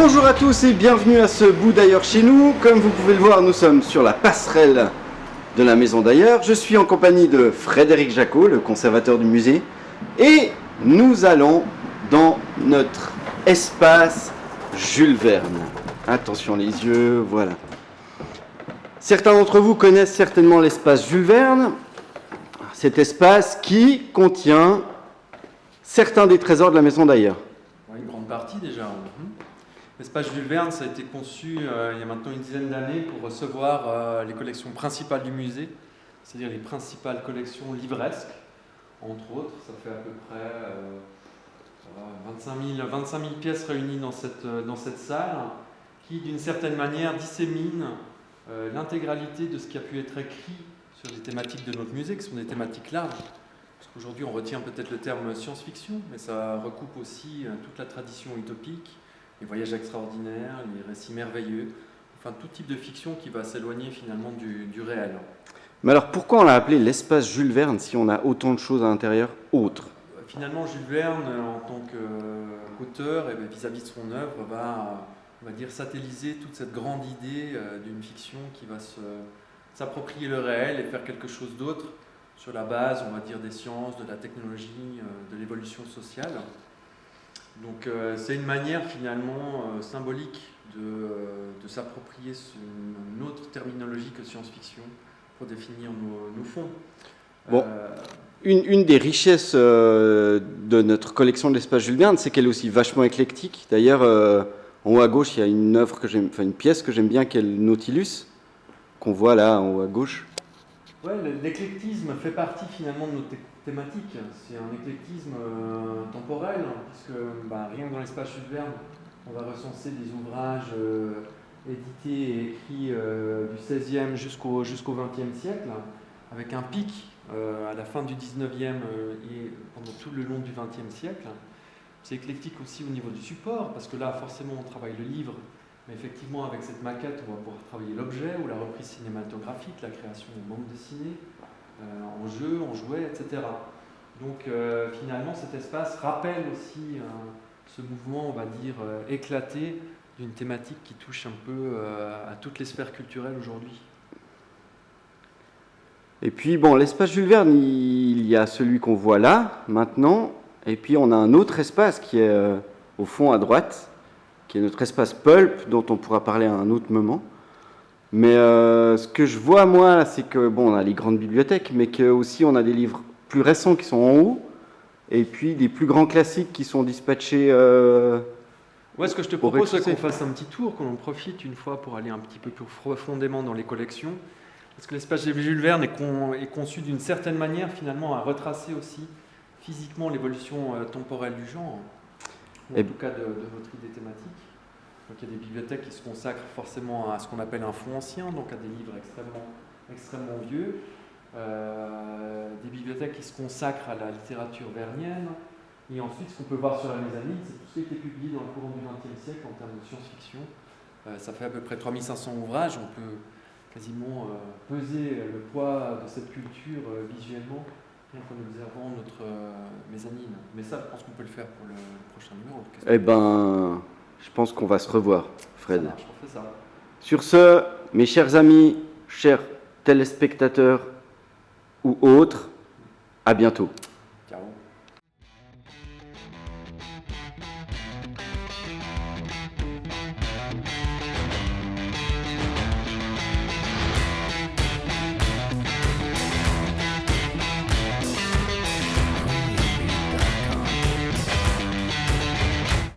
Bonjour à tous et bienvenue à ce bout d'ailleurs chez nous. Comme vous pouvez le voir, nous sommes sur la passerelle de la maison d'ailleurs. Je suis en compagnie de Frédéric Jacot, le conservateur du musée. Et nous allons dans notre espace Jules Verne. Attention les yeux, voilà. Certains d'entre vous connaissent certainement l'espace Jules Verne. Cet espace qui contient certains des trésors de la maison d'ailleurs. Une grande partie déjà. L'espace Jules Verne, ça a été conçu il y a maintenant une dizaine d'années pour recevoir les collections principales du musée, c'est-à-dire les principales collections livresques, entre autres. Ça fait à peu près 25 000 pièces réunies dans cette salle, qui d'une certaine manière dissémine l'intégralité de ce qui a pu être écrit sur les thématiques de notre musée, qui sont des thématiques larges. Parce qu'aujourd'hui, on retient peut-être le terme science-fiction, mais ça recoupe aussi toute la tradition utopique, les voyages extraordinaires, les récits merveilleux, enfin tout type de fiction qui va s'éloigner finalement du réel. Mais alors pourquoi on l'a appelé l'espace Jules Verne si on a autant de choses à l'intérieur autres? Finalement, Jules Verne, en tant qu'auteur, vis-à-vis de son œuvre, on va dire satelliser toute cette grande idée d'une fiction qui va s'approprier le réel et faire quelque chose d'autre sur la base, on va dire, des sciences, de la technologie, de l'évolution sociale. Donc c'est une manière finalement symbolique de s'approprier une autre terminologie que science-fiction pour définir nos fonds. Bon, une des richesses de notre collection de l'espace Jules Verne, c'est qu'elle est aussi vachement éclectique. D'ailleurs, en haut à gauche, il y a une pièce que j'aime bien, qui est le Nautilus, qu'on voit là en haut à gauche. Ouais, l'éclectisme fait partie finalement de nos thématiques. C'est un éclectisme temporel, puisque rien que dans l'espace Jules Verne, on va recenser des ouvrages édités et écrits du XVIe jusqu'au XXe siècle, avec un pic à la fin du XIXe et pendant tout le long du XXe siècle. C'est éclectique aussi au niveau du support, parce que là, forcément, on travaille le livre, mais effectivement, avec cette maquette, on va pouvoir travailler l'objet ou la reprise cinématographique, la création de bandes dessinées, en jeu, en jouet, etc. Donc, finalement, cet espace rappelle aussi ce mouvement, on va dire, éclaté d'une thématique qui touche un peu à toutes les sphères culturelles aujourd'hui. Et puis, bon, l'espace Jules Verne, il y a celui qu'on voit là, maintenant, et puis on a un autre espace qui est au fond à droite, qui est notre espace Pulp, dont on pourra parler à un autre moment. Mais ce que je vois, moi, c'est que, bon, on a les grandes bibliothèques, mais qu'aussi on a des livres plus récents qui sont en haut, et puis des plus grands classiques qui sont dispatchés... Ouais, ce que je te propose, c'est qu'on fasse un petit tour, qu'on en profite une fois pour aller un petit peu plus profondément dans les collections. Parce que l'espace Jules Verne est conçu d'une certaine manière, finalement, à retracer aussi physiquement l'évolution temporelle du genre, ou en tout cas de notre idée thématique. Donc il y a des bibliothèques qui se consacrent forcément à ce qu'on appelle un fonds ancien, donc à des livres extrêmement vieux. Des bibliothèques qui se consacrent à la littérature vernienne. Et ensuite, ce qu'on peut voir sur la mezzanine, c'est tout ce qui a été publié dans le courant du XXe siècle en termes de science-fiction. Ça fait à peu près 3500 ouvrages. On peut quasiment peser le poids de cette culture visuellement en observant notre mezzanine. Mais ça, je pense qu'on peut le faire pour le prochain numéro. Eh ben, je pense qu'on va se revoir, Fred. Ça marche, on fait ça. Sur ce, mes chers amis, chers téléspectateurs ou autres, à bientôt.